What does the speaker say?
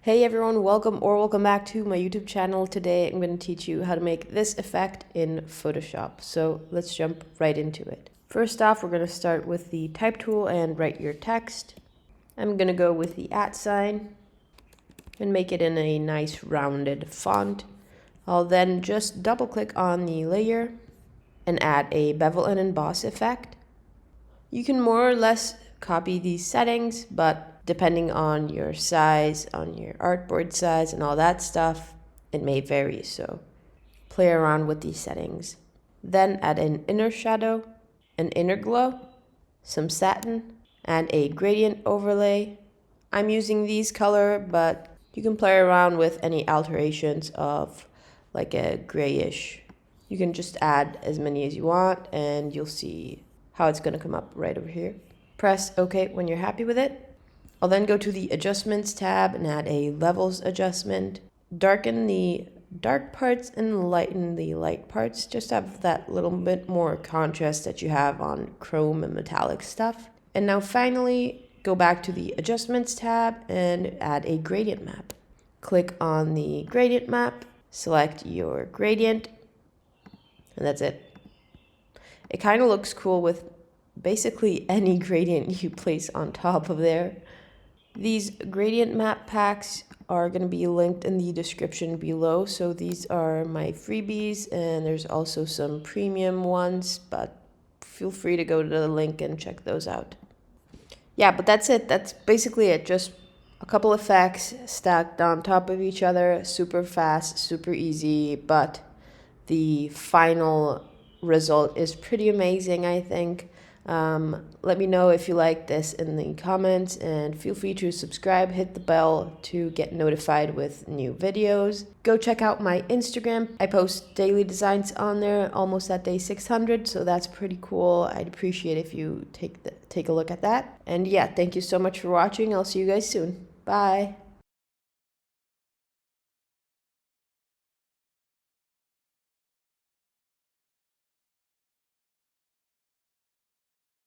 Hey everyone, welcome back to my YouTube channel. Today I'm going to teach you how to make this effect in Photoshop. So let's jump right into it. First off, we're going to start with the type tool and write your text. I'm going to go with the @ sign and make it in a nice rounded font. I'll then just double click on the layer and add a bevel and emboss effect. You can more or less copy these settings, but depending on your size, on your artboard size and all that stuff, it may vary, so play around with these settings. Then add an inner shadow, an inner glow, some satin, and a gradient overlay. I'm using these color, but you can play around with any alterations of like a grayish. You can just add as many as you want and you'll see how it's going to come up right over here. Press OK when you're happy with it. I'll then go to the Adjustments tab and add a Levels adjustment. Darken the dark parts and lighten the light parts. Just have that little bit more contrast that you have on chrome and metallic stuff. And now finally, go back to the Adjustments tab and add a gradient map. Click on the gradient map, select your gradient, and that's it. It kind of looks cool with basically any gradient you place on top of there. These gradient map packs are going to be linked in the description below. So these are my freebies and there's also some premium ones, but feel free to go to the link and check those out. Yeah, but that's it. That's basically it. Just a couple effects stacked on top of each other. Super fast, super easy, but the final result is pretty amazing, I think. Let me know if you like this in the comments and feel free to subscribe, hit the bell to get notified with new videos. Go check out my Instagram. I post daily designs on there, almost at day 600, so that's pretty cool. I'd appreciate if you take a look at that. And yeah, thank you so much for watching. I'll see you guys soon. Bye.